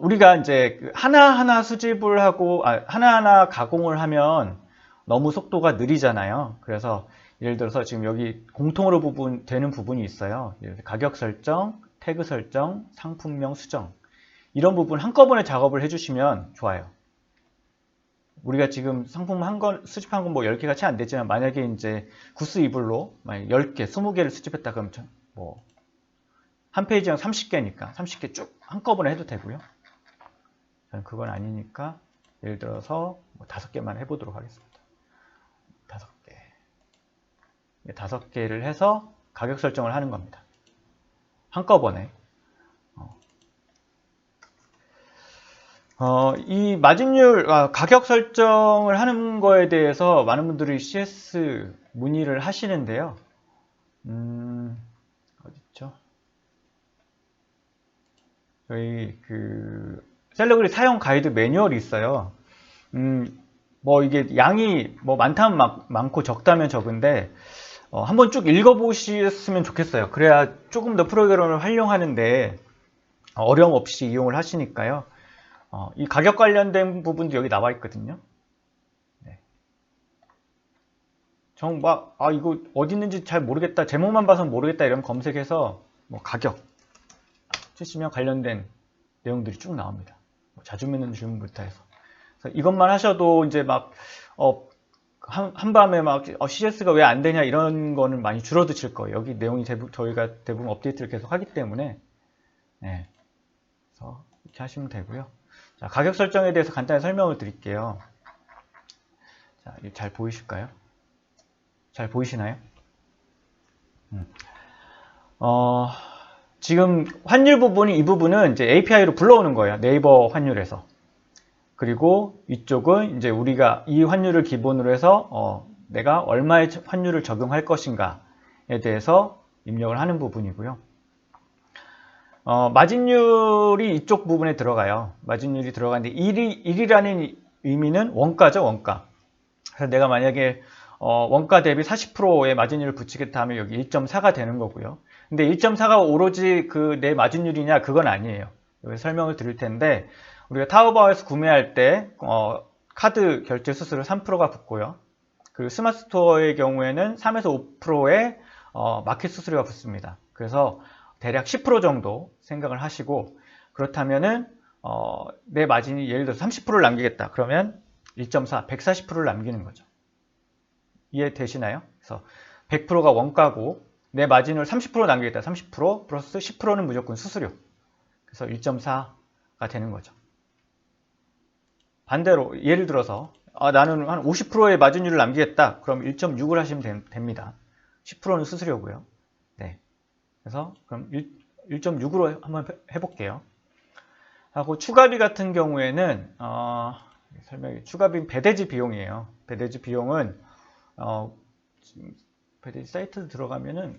우리가 이제 하나하나 수집을 하고, 하나하나 가공을 하면 너무 속도가 느리잖아요. 그래서 예를 들어서 지금 여기 공통으로 되는 부분이 있어요. 예를 들어 가격 설정, 태그 설정, 상품명 수정. 이런 부분 한꺼번에 작업을 해주시면 좋아요. 우리가 지금 상품 수집한 건 뭐 10개가 채 안 되지만, 만약에 이제 구스 이불로 10개, 20개를 수집했다 그러면 뭐 한 페이지당 30개니까 30개 쭉 한꺼번에 해도 되고요. 저는 그건 아니니까 예를 들어서 뭐 5개만 해보도록 하겠습니다. 5개. 5개를 해서 가격 설정을 하는 겁니다. 한꺼번에. 이 마진율, 가격 설정을 하는 거에 대해서 많은 분들이 CS 문의를 하시는데요. 어딨죠? 저희 셀러그리 사용 가이드 매뉴얼이 있어요. 뭐 이게 양이 뭐 많다면 많고 적다면 적은데, 한번 쭉 읽어보셨으면 좋겠어요. 그래야 조금 더 프로그램을 활용하는데 어려움 없이 이용을 하시니까요. 이 가격 관련된 부분도 여기 나와 있거든요. 네. 이거 어디 있는지 잘 모르겠다, 제목만 봐서 모르겠다 이러면 검색해서 뭐 가격 치시면 관련된 내용들이 쭉 나옵니다. 자주 묻는 질문부터 해서. 그래서 이것만 하셔도 이제 한밤에 CS가 왜 안 되냐 이런 거는 많이 줄어드실 거예요. 여기 내용이 저희가 대부분 업데이트를 계속 하기 때문에. 네. 그래서 이렇게 하시면 되고요. 자, 가격 설정에 대해서 간단히 설명을 드릴게요. 자, 이거 잘 보이실까요? 잘 보이시나요? 지금 환율 부분이, 이 부분은 이제 API로 불러오는 거예요. 네이버 환율에서. 그리고 이쪽은 이제 우리가 이 환율을 기본으로 해서 내가 얼마의 환율을 적용할 것인가에 대해서 입력을 하는 부분이고요. 마진율이 이쪽 부분에 들어가요. 마진율이 들어가는데 1이라는 의미는 원가죠, 원가. 그래서 내가 만약에 원가 대비 40%의 마진율을 붙이겠다 하면 여기 1.4가 되는 거고요. 근데 1.4가 오로지 내 마진율이냐, 그건 아니에요. 여기 설명을 드릴 텐데, 우리가 타오바오에서 구매할 때 카드 결제 수수료 3%가 붙고요. 그리고 스마트 스토어의 경우에는 3에서 5%의 마켓 수수료가 붙습니다. 그래서 대략 10% 정도 생각을 하시고, 그렇다면은 내 마진이 예를 들어서 30%를 남기겠다 그러면 1.4, 140%를 남기는 거죠. 이해되시나요? 그래서 100%가 원가고 내 마진을 30% 남기겠다. 30% 플러스 10%는 무조건 수수료. 그래서 1.4가 되는 거죠. 반대로 예를 들어서 나는 한 50%의 마진율을 남기겠다. 그럼 1.6을 하시면 됩니다. 10%는 수수료고요. 네. 그래서 그럼 1.6으로 한번 해볼게요. 하고 추가비 같은 경우에는 추가비 배대지 비용이에요. 배대지 비용은 배대지 사이트 들어가면은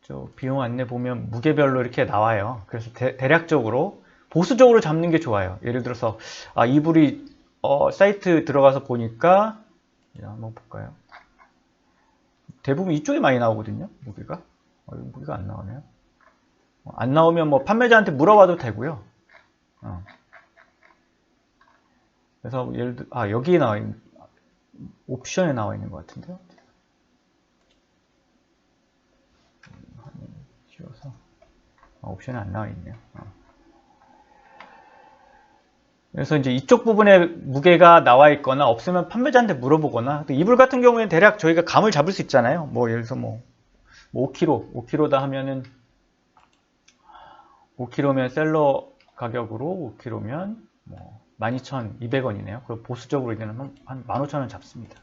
저 비용 안내 보면 무게별로 이렇게 나와요. 그래서 대략적으로 보수적으로 잡는 게 좋아요. 예를 들어서 이불이 사이트 들어가서 보니까 한번 볼까요? 대부분 이쪽에 많이 나오거든요. 무게가. 무게가 안 나오네요. 안 나오면 뭐 판매자한테 물어봐도 되고요. 그래서 예를 들어 여기에 나와 있는, 옵션에 나와 있는 것 같은데요. 쉬워서 옵션에 안 나와 있네요. 그래서 이제 이쪽 부분에 무게가 나와 있거나 없으면 판매자한테 물어보거나, 이불 같은 경우에는 대략 저희가 감을 잡을 수 있잖아요. 뭐 예를 들어서 뭐 5kg다 하면은 5kg면 셀러 가격으로 5kg면 뭐 12,200원이네요. 그리고 보수적으로 이제는 한 15,000원 잡습니다.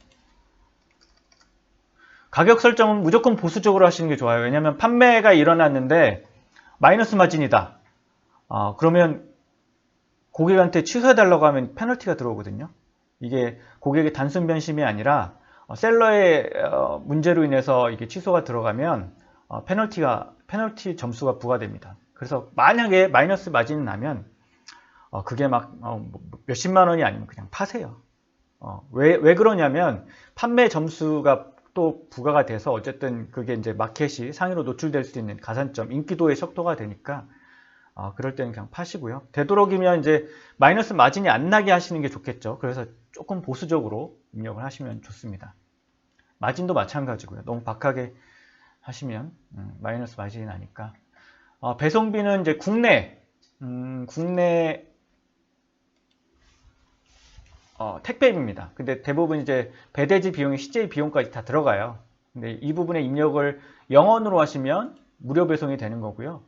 가격 설정은 무조건 보수적으로 하시는 게 좋아요. 왜냐하면 판매가 일어났는데 마이너스 마진이다. 그러면 고객한테 취소해달라고 하면 페널티가 들어오거든요. 이게 고객의 단순 변심이 아니라 셀러의 문제로 인해서 이게 취소가 들어가면 페널티 점수가 부과됩니다. 그래서 만약에 마이너스 마진이 나면 그게 막 몇십만 원이 아니면 그냥 파세요. 왜 그러냐면 판매 점수가 또 부과가 돼서 어쨌든 그게 이제 마켓이 상위로 노출될 수 있는 가산점, 인기도의 척도가 되니까 그럴 때는 그냥 파시고요. 되도록이면 이제 마이너스 마진이 안 나게 하시는 게 좋겠죠. 그래서 조금 보수적으로 입력을 하시면 좋습니다. 마진도 마찬가지고요. 너무 박하게 하시면 마이너스 마진이 나니까. 배송비는 이제 국내 택배입니다. 근데 대부분 이제 배대지 비용이 CJ 비용까지 다 들어가요. 근데 이 부분에 입력을 0원으로 하시면 무료 배송이 되는 거고요.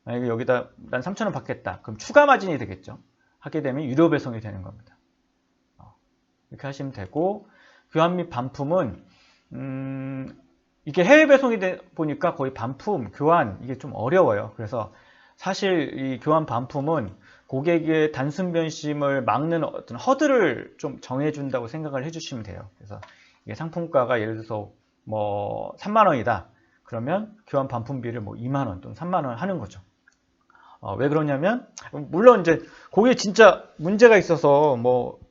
만약에 여기다 난 3,000원 받겠다. 그럼 추가 마진이 되겠죠. 하게 되면 유료 배송이 되는 겁니다. 이렇게 하시면 되고, 교환 및 반품은 이게 해외 배송이 보니까 거의 반품, 교환 이게 좀 어려워요. 그래서 사실 이 교환 반품은 고객의 단순 변심을 막는 어떤 허들을 좀 정해준다고 생각을 해주시면 돼요. 그래서 이게 상품가가 예를 들어서 뭐 3만 원이다. 그러면 교환 반품비를 뭐 2만 원 또는 3만 원 하는 거죠. 왜 그러냐면 물론 이제 고객이 진짜 문제가 있어서 뭐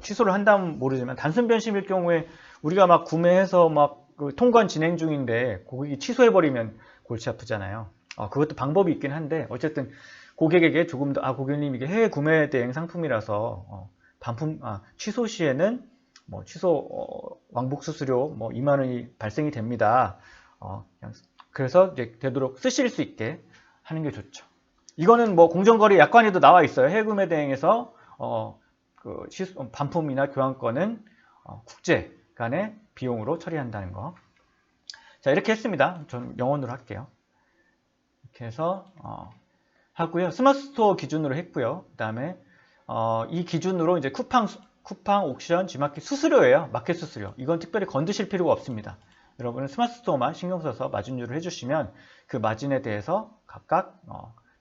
취소를 한다면 모르지만 단순 변심일 경우에 우리가 막 구매해서 막 그 통관 진행 중인데 고객이 취소해버리면 골치 아프잖아요. 그것도 방법이 있긴 한데 어쨌든 고객에게 조금 더 고객님 이게 해외 구매 대행 상품이라서 취소 시에는 뭐 취소 왕복 수수료 뭐 2만 원이 발생이 됩니다. 그래서 이제 되도록 쓰실 수 있게 하는 게 좋죠. 이거는 뭐 공정거래 약관에도 나와 있어요. 해외 구매 대행에서 그 반품이나 교환권은 국제 간의 비용으로 처리한다는 거. 자, 이렇게 했습니다. 전 영원으로 할게요. 이렇게 해서 하고요. 스마트 스토어 기준으로 했고요. 그 다음에 이 기준으로 이제 쿠팡, 옥션, G마켓 수수료예요. 마켓 수수료. 이건 특별히 건드실 필요가 없습니다. 여러분은 스마트 스토어만 신경 써서 마진율을 해주시면 그 마진에 대해서 각각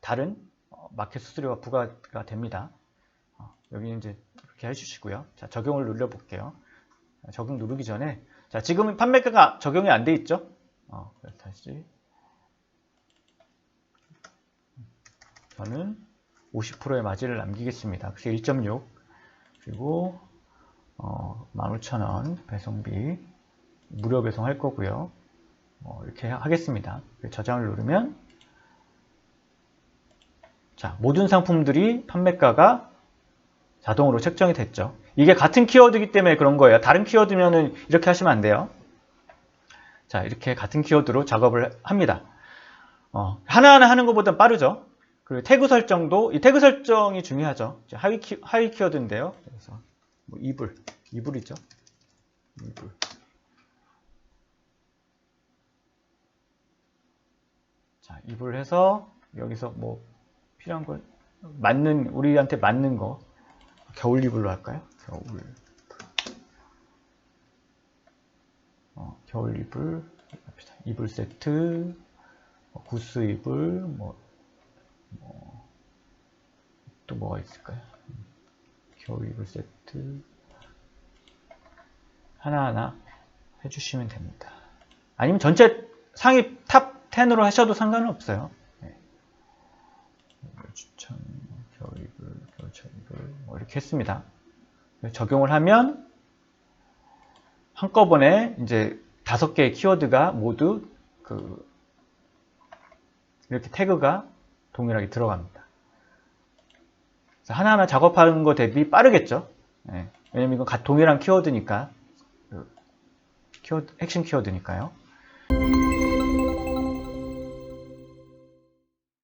다른 마켓 수수료가 부과가 됩니다. 여기 이제 이렇게 해주시고요. 자, 적용을 눌러볼게요. 적용 누르기 전에, 자, 지금은 판매가가 적용이 안 돼 있죠? 그래서 다시. 저는 50%의 마진을 남기겠습니다. 그래서 1.6. 그리고, 15,000원 배송비. 무료 배송할 거고요. 이렇게 하겠습니다. 저장을 누르면, 자, 모든 상품들이 판매가가 자동으로 책정이 됐죠. 이게 같은 키워드이기 때문에 그런 거예요. 다른 키워드면은 이렇게 하시면 안 돼요. 자, 이렇게 같은 키워드로 작업을 합니다. 하나하나 하는 것보다 빠르죠. 그리고 태그 설정도, 이 태그 설정이 중요하죠. 하위 키워드인데요. 그래서 뭐 이불이죠. 이불. 자, 이불 해서 여기서 뭐 필요한 거 우리한테 맞는 거 겨울 이불로 할까요? 겨울 이불 합시다. 이불 세트, 구스 이불, 또 뭐가 있을까요? 겨울 이불 세트 하나하나 해주시면 됩니다. 아니면 전체 상위 탑 10으로 하셔도 상관은 없어요. 네. 추천, 겨울 이불, 겨울철 이불 이렇게 했습니다. 적용을 하면 한꺼번에 이제 5개의 키워드가 모두 이렇게 태그가 동일하게 들어갑니다. 그래서 하나하나 작업하는 거 대비 빠르겠죠. 네. 왜냐면 이건 동일한 키워드니까, 핵심 키워드니까요.